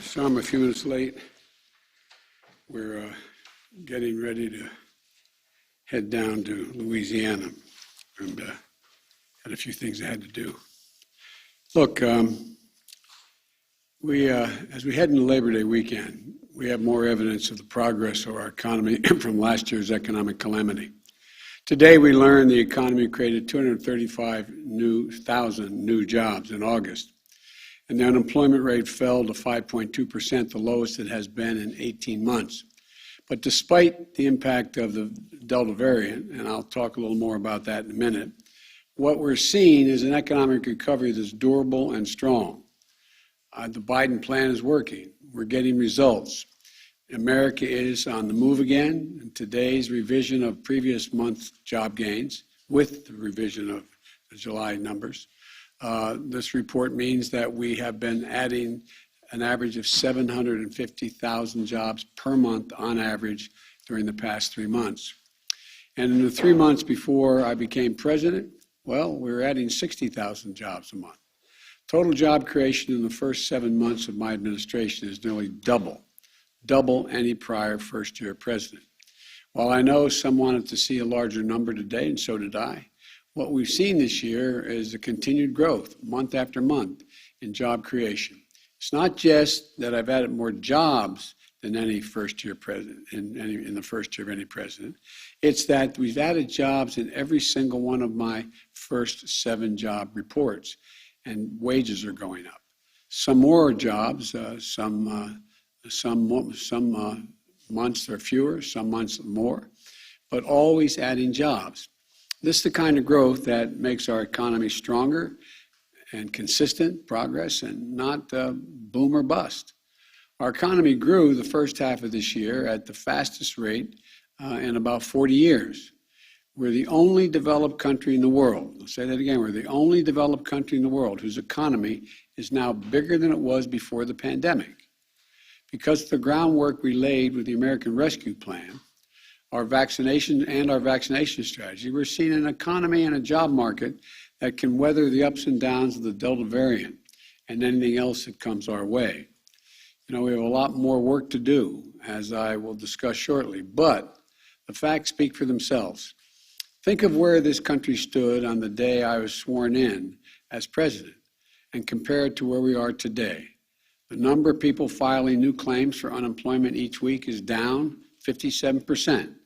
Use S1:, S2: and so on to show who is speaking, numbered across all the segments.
S1: So I'm a few minutes late. We're getting ready to head down to Louisiana and had a few things I had to do. Look, as we head into Labor Day weekend, we have more evidence of the progress of our economy from last year's economic calamity. Today, we learned the economy created 235,000 new jobs in August, and the unemployment rate fell to 5.2%, the lowest it has been in 18 months. But despite the impact of the Delta variant, and I'll talk a little more about that in a minute, what we're seeing is an economic recovery that's durable and strong. The Biden plan is working. We're getting results. America is on the move again, and today's revision of previous month's job gains, with the revision of the July numbers, this report means that we have been adding an average of 750,000 jobs per month on average during the past 3 months. And in the 3 months before I became president, well, we were adding 60,000 jobs a month. Total job creation in the first 7 months of my administration is nearly double any prior first-year president. While I know some wanted to see a larger number today, and so did I, what we've seen this year is a continued growth, month after month, in job creation. It's not just that I've added more jobs than any first-year president, in the first year of any president. It's that we've added jobs in every single one of my first 7 job reports, and wages are going up. Some more jobs, some months are fewer, some months more, but always adding jobs. This is the kind of growth that makes our economy stronger and consistent progress and not boom or bust. Our economy grew the first half of this year at the fastest rate in about 40 years. We're the only developed country in the world. I'll say that again. We're the only developed country in the world whose economy is now bigger than it was before the pandemic. Because of the groundwork we laid with the American Rescue Plan, our vaccination strategy, we're seeing an economy and a job market that can weather the ups and downs of the Delta variant and anything else that comes our way. You know, we have a lot more work to do, as I will discuss shortly, but the facts speak for themselves. Think of where this country stood on the day I was sworn in as president and compare it to where we are today. The number of people filing new claims for unemployment each week is down 57%.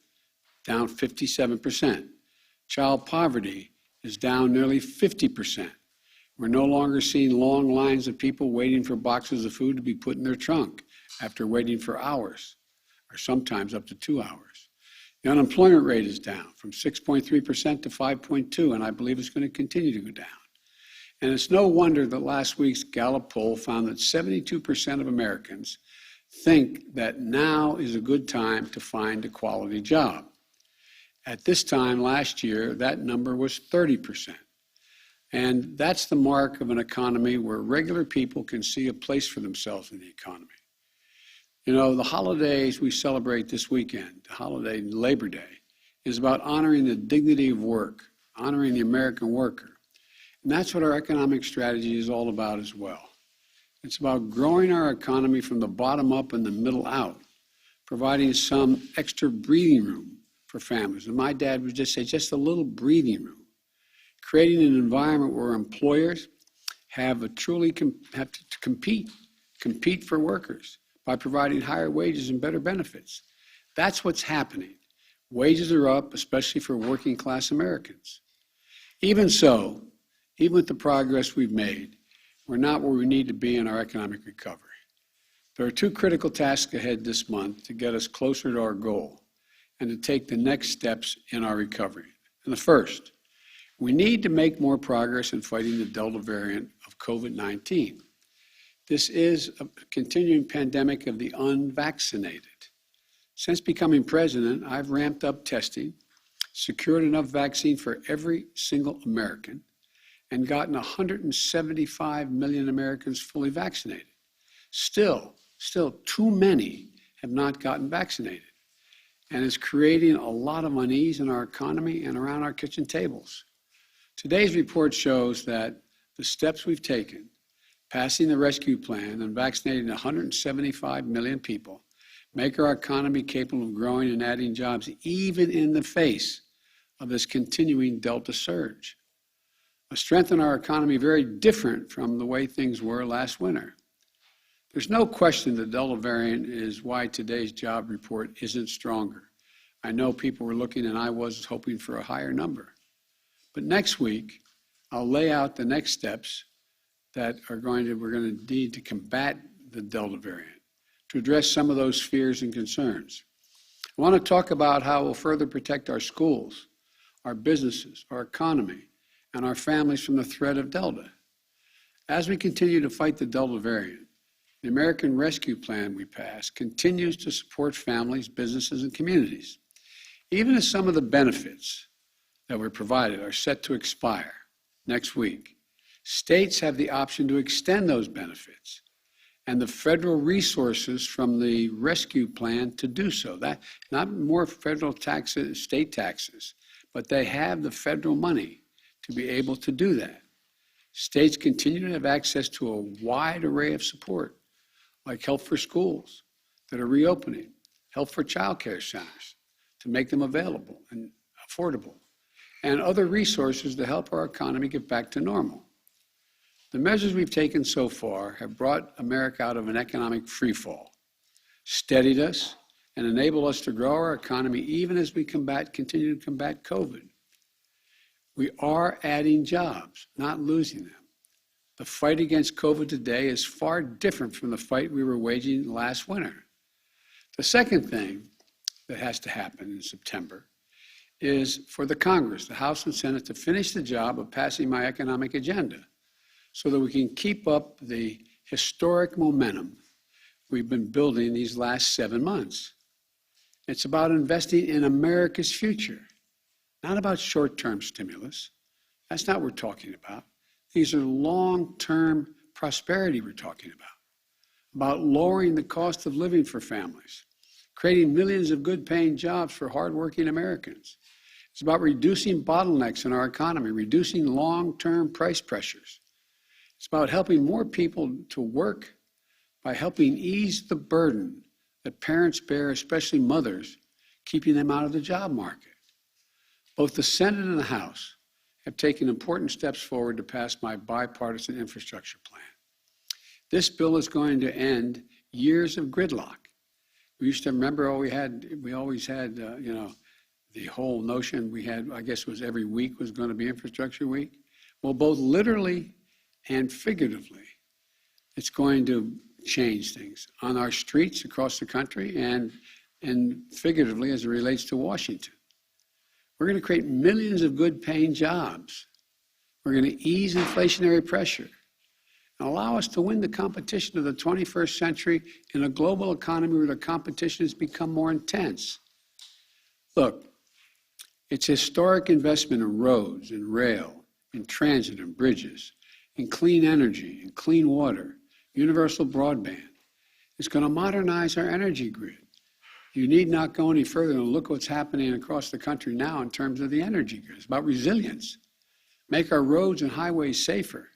S1: Down 57%. Child poverty is down nearly 50%. We're no longer seeing long lines of people waiting for boxes of food to be put in their trunk after waiting for hours, or sometimes up to 2 hours. The unemployment rate is down from 6.3% to 5.2%, and I believe it's going to continue to go down. And it's no wonder that last week's Gallup poll found that 72% of Americans think that now is a good time to find a quality job. At this time last year, that number was 30%. And that's the mark of an economy where regular people can see a place for themselves in the economy. You know, the holidays we celebrate this weekend, the holiday Labor Day, is about honoring the dignity of work, honoring the American worker. And that's what our economic strategy is all about as well. It's about growing our economy from the bottom up and the middle out, providing some extra breathing room for families. And my dad would just say, just a little breathing room. Creating an environment where employers have to compete for workers by providing higher wages and better benefits. That's what's happening. Wages are up, especially for working class Americans. Even so, even with the progress we've made, we're not where we need to be in our economic recovery. There are 2 critical tasks ahead this month to get us closer to our goal and to take the next steps in our recovery. And the first, we need to make more progress in fighting the Delta variant of COVID-19. This is a continuing pandemic of the unvaccinated. Since becoming president, I've ramped up testing, secured enough vaccine for every single American, and gotten 175 million Americans fully vaccinated. Still, too many have not gotten vaccinated, and it's creating a lot of unease in our economy and around our kitchen tables. Today's report shows that the steps we've taken Passing the rescue plan and vaccinating 175 million people make our economy capable of growing and adding jobs even in the face of this continuing Delta surge. A strength in our economy very different from the way things were last winter. There's no question the Delta variant is why today's job report isn't stronger. I know people were looking, and I was hoping for a higher number. But next week, I'll lay out the next steps that we're going to need to combat the Delta variant, to address some of those fears and concerns. I want to talk about how we'll further protect our schools, our businesses, our economy, and our families from the threat of Delta. As we continue to fight the Delta variant, the American Rescue Plan we passed continues to support families, businesses, and communities. Even as some of the benefits that were provided are set to expire next week, states have the option to extend those benefits and the federal resources from the rescue plan to do so. That, not more federal taxes, state taxes, but they have the federal money to be able to do that. States continue to have access to a wide array of support, like Help for Schools that are reopening, Help for Child Care Centers to make them available and affordable, and other resources to help our economy get back to normal. The measures we've taken so far have brought America out of an economic freefall, steadied us, and enabled us to grow our economy even as we continue to combat COVID. We are adding jobs, not losing them. The fight against COVID today is far different from the fight we were waging last winter. The second thing that has to happen in September is for the Congress, the House and Senate, to finish the job of passing my economic agenda so that we can keep up the historic momentum we've been building these last 7 months. It's about investing in America's future, not about short-term stimulus. That's not what we're talking about. These are long-term prosperity we're talking about lowering the cost of living for families, creating millions of good-paying jobs for hardworking Americans. It's about reducing bottlenecks in our economy, reducing long-term price pressures. It's about helping more people to work by helping ease the burden that parents bear, especially mothers, keeping them out of the job market. Both the Senate and the House have taken important steps forward to pass my bipartisan infrastructure plan. This bill is going to end years of gridlock. We used to remember we always had, the whole notion we had, I guess it was every week was going to be infrastructure week. Well, both literally and figuratively, it's going to change things on our streets across the country and figuratively as it relates to Washington. We're going to create millions of good-paying jobs. We're going to ease inflationary pressure and allow us to win the competition of the 21st century in a global economy where the competition has become more intense. Look, it's historic investment in roads, in rail, in transit and bridges, in clean energy, in clean water, universal broadband. It's going to modernize our energy grid. You need not go any further than look what's happening across the country now in terms of the energy grid. It's about resilience. Make our roads and highways safer.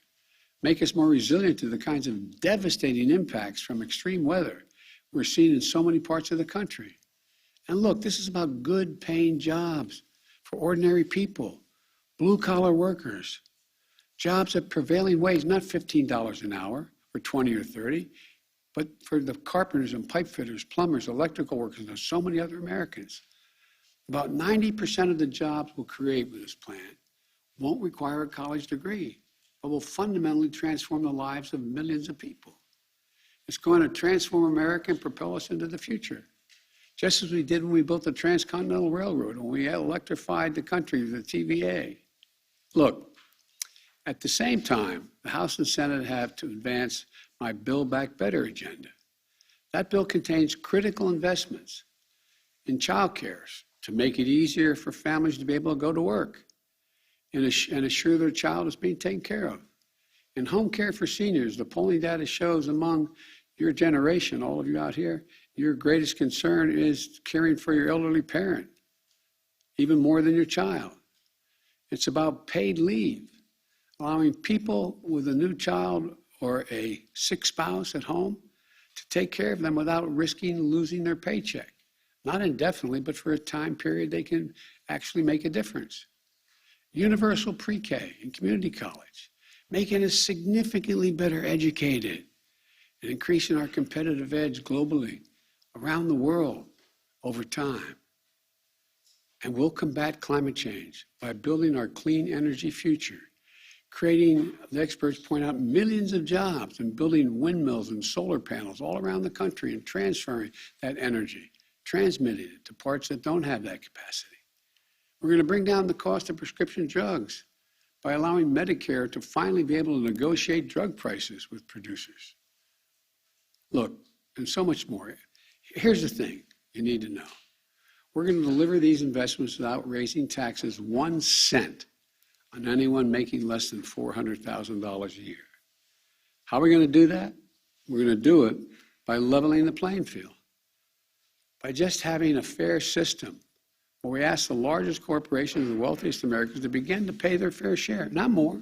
S1: Make us more resilient to the kinds of devastating impacts from extreme weather we're seeing in so many parts of the country. And look, this is about good paying jobs for ordinary people, blue collar workers, jobs at prevailing wage, not $15 an hour or 20 or 30, but for the carpenters and pipe fitters, plumbers, electrical workers, and so many other Americans. About 90% of the jobs we'll create with this plan won't require a college degree, but will fundamentally transform the lives of millions of people. It's going to transform America and propel us into the future, just as we did when we built the Transcontinental Railroad, when we electrified the country with the TVA. Look, at the same time, the House and Senate have to advance my Build Back Better agenda. That bill contains critical investments in child care to make it easier for families to be able to go to work and assure their child is being taken care of. In home care for seniors, the polling data shows among your generation, all of you out here, your greatest concern is caring for your elderly parent, even more than your child. It's about paid leave, allowing people with a new child or a sick spouse at home to take care of them without risking losing their paycheck. Not indefinitely, but for a time period they can actually make a difference. Universal pre-K and community college, making us significantly better educated and increasing our competitive edge globally, around the world, over time. And we'll combat climate change by building our clean energy future, creating, the experts point out, millions of jobs and building windmills and solar panels all around the country and transferring that energy, transmitting it to parts that don't have that capacity. We're going to bring down the cost of prescription drugs by allowing Medicare to finally be able to negotiate drug prices with producers. Look, and so much more. Here's the thing you need to know. We're going to deliver these investments without raising taxes 1 cent on anyone making less than $400,000 a year. How are we going to do that? We're going to do it by leveling the playing field, by just having a fair system where we ask the largest corporations and the wealthiest Americans to begin to pay their fair share, not more.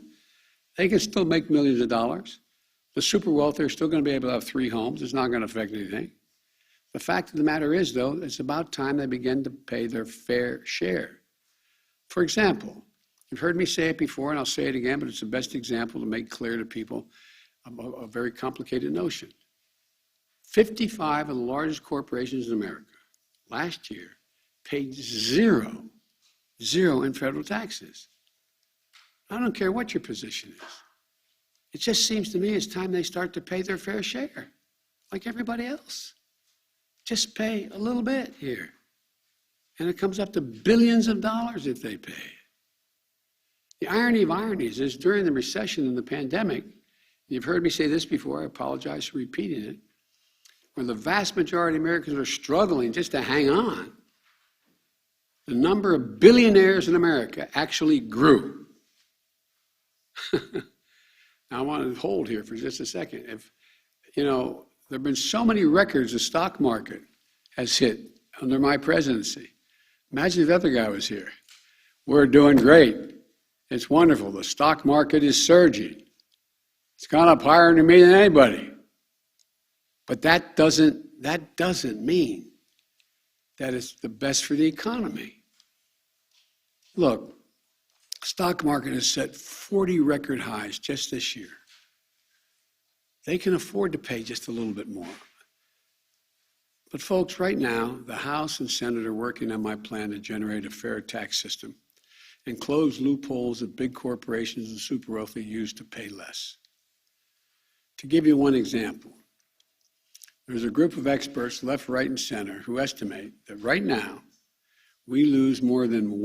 S1: They can still make millions of dollars. The super wealthy are still going to be able to have 3 homes. It's not going to affect anything. The fact of the matter is, though, it's about time they begin to pay their fair share. For example, you've heard me say it before, and I'll say it again, but it's the best example to make clear to people a very complicated notion. 55 of the largest corporations in America last year paid zero in federal taxes. I don't care what your position is. It just seems to me it's time they start to pay their fair share, like everybody else. Just pay a little bit here. And it comes up to billions of dollars if they pay. The irony of ironies is during the recession and the pandemic, you've heard me say this before, I apologize for repeating it, when the vast majority of Americans are struggling just to hang on, the number of billionaires in America actually grew. Now I want to hold here for just a second. There have been so many records the stock market has hit under my presidency. Imagine if the other guy was here. We're doing great. It's wonderful. The stock market is surging. It's gone up higher than me than anybody. But that doesn't mean that it's the best for the economy. Look, stock market has set 40 record highs just this year. They can afford to pay just a little bit more. But folks, right now, the House and Senate are working on my plan to generate a fair tax system and close loopholes that big corporations and super wealthy use to pay less. To give you one example, there's a group of experts, left, right, and center, who estimate that right now we lose more than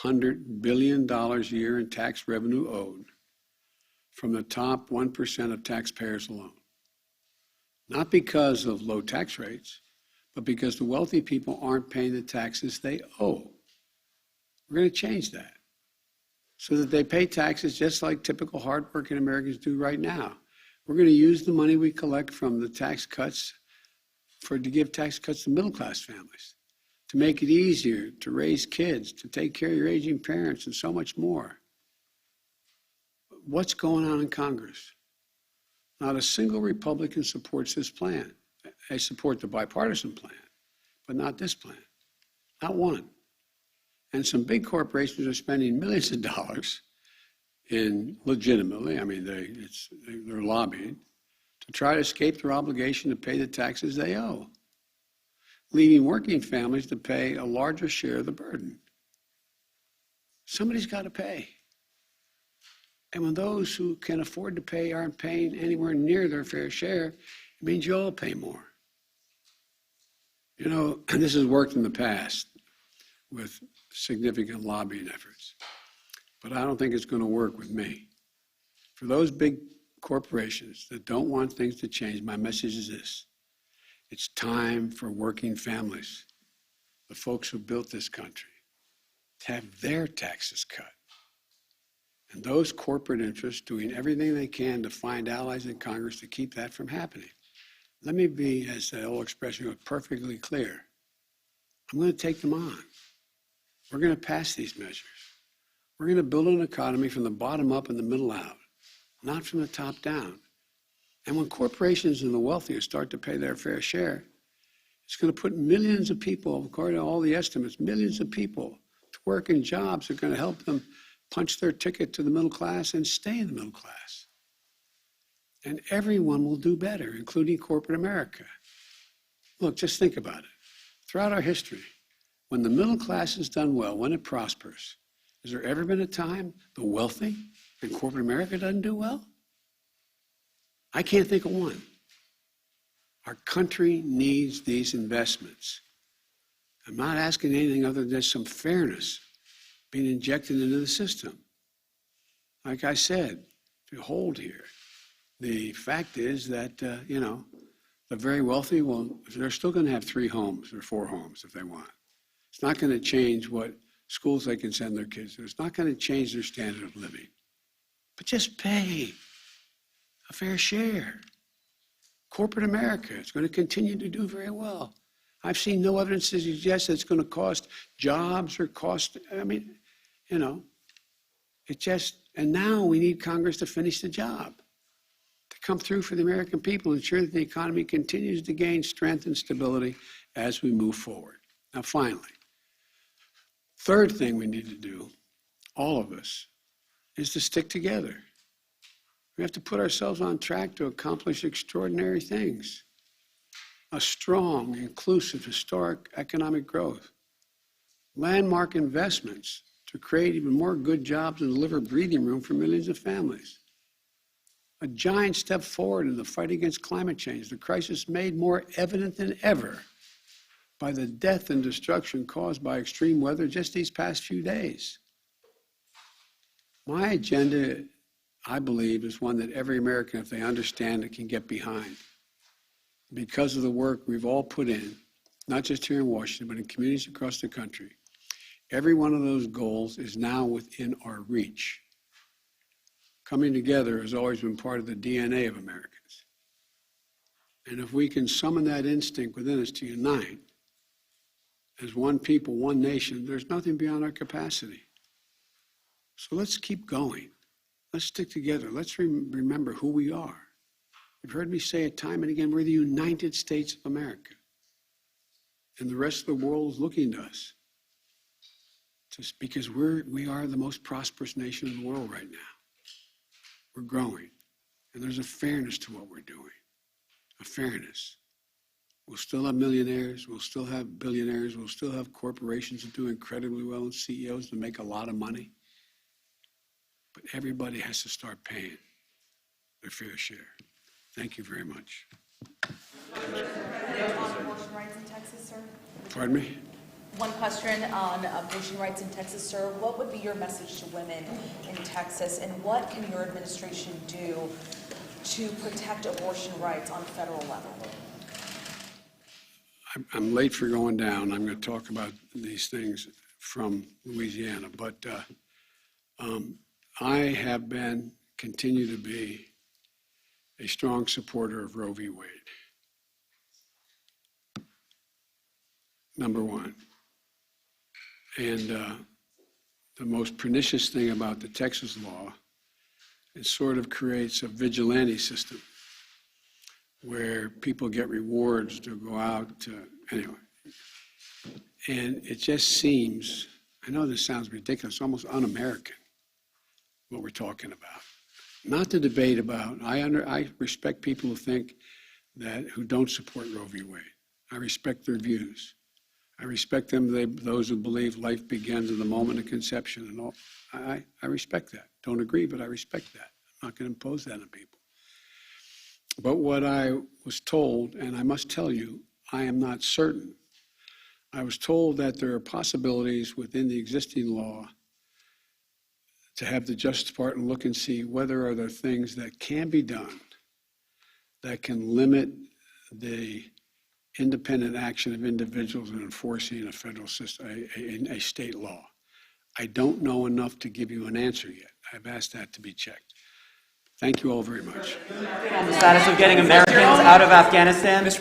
S1: $100 billion a year in tax revenue owed from the top 1% of taxpayers alone. Not because of low tax rates, but because the wealthy people aren't paying the taxes they owe. We're going to change that so that they pay taxes just like typical hardworking Americans do right now. We're going to use the money we collect from the tax cuts to give tax cuts to middle-class families, to make it easier to raise kids, to take care of your aging parents, and so much more. What's going on in Congress? Not a single Republican supports this plan. They support the bipartisan plan, but not this plan. Not one. And some big corporations are spending millions of dollars legitimately, they're lobbying, to try to escape their obligation to pay the taxes they owe, leaving working families to pay a larger share of the burden. Somebody's got to pay. And when those who can afford to pay aren't paying anywhere near their fair share, it means you all pay more. This has worked in the past with significant lobbying efforts, but I don't think it's going to work with me. For those big corporations that don't want things to change, my message is this. It's time for working families, the folks who built this country, to have their taxes cut. And those corporate interests doing everything they can to find allies in Congress to keep that from happening. Let me be, as the old expression goes, perfectly clear. I'm going to take them on. We're going to pass these measures. We're going to build an economy from the bottom up and the middle out, not from the top down. And when corporations and the wealthy start to pay their fair share, it's going to put millions of people, according to all the estimates, millions of people to work in jobs that are going to help them punch their ticket to the middle class and stay in the middle class. And everyone will do better, including corporate America. Look, just think about it. Throughout our history, when the middle class has done well, when it prospers, has there ever been a time the wealthy and corporate America doesn't do well? I can't think of one. Our country needs these investments. I'm not asking anything other than some fairness being injected into the system. Like I said, to hold here, the fact is that, the very wealthy, well, they're still going to have 3 homes or 4 homes if they want. It's not going to change what schools they can send their kids to. It's not going to change their standard of living. But just pay a fair share. Corporate America is going to continue to do very well. I've seen no evidence to suggest that it's going to cost jobs or cost, and now we need Congress to finish the job, to come through for the American people, ensure that the economy continues to gain strength and stability as we move forward. Now, finally, third thing we need to do, all of us, is to stick together. We have to put ourselves on track to accomplish extraordinary things. A strong, inclusive, historic economic growth. Landmark investments to create even more good jobs and deliver breathing room for millions of families. A giant step forward in the fight against climate change, the crisis made more evident than ever by the death and destruction caused by extreme weather just these past few days. My agenda, I believe, is one that every American, if they understand it, can get behind. Because of the work we've all put in, not just here in Washington, but in communities across the country, every one of those goals is now within our reach. Coming together has always been part of the DNA of Americans. And if we can summon that instinct within us to unite, as one people, one nation, there's nothing beyond our capacity. So let's keep going. Let's stick together. Let's remember who we are. You've heard me say it time and again, we're the United States of America. And the rest of the world is looking to us. Just because we are the most prosperous nation in the world right now. We're growing. And there's a fairness to what we're doing. A fairness. We'll still have millionaires. We'll still have billionaires. We'll still have corporations that do incredibly well and CEOs that make a lot of money. But everybody has to start paying their fair share. Thank you very much.
S2: On abortion rights in Texas, sir?
S1: Pardon me?
S2: One question on abortion rights in Texas, sir. What would be your message to women in Texas, and what can your administration do to protect abortion rights on a federal level?
S1: I'm late for going down. I'm going to talk about these things from Louisiana, but I have been, continue to be, a strong supporter of Roe v. Wade. Number one. And the most pernicious thing about the Texas law, it sort of creates a vigilante system where people get rewards to go out to, anyway. And it just seems, I know this sounds ridiculous, almost un-American, what we're talking about. Not to debate about, I respect people who think that, who don't support Roe v. Wade. I respect their views. I respect them, those who believe life begins at the moment of conception and all. I respect that. Don't agree, but I respect that. I'm not going to impose that on people. But what I was told, and I must tell you, I am not certain. I was told that there are possibilities within the existing law to have the Justice Department look and see whether are there things that can be done that can limit the independent action of individuals in enforcing a federal system, a state law. I don't know enough to give you an answer yet. I've asked that to be checked. Thank you all very much.
S3: On the status of getting Americans out of Afghanistan.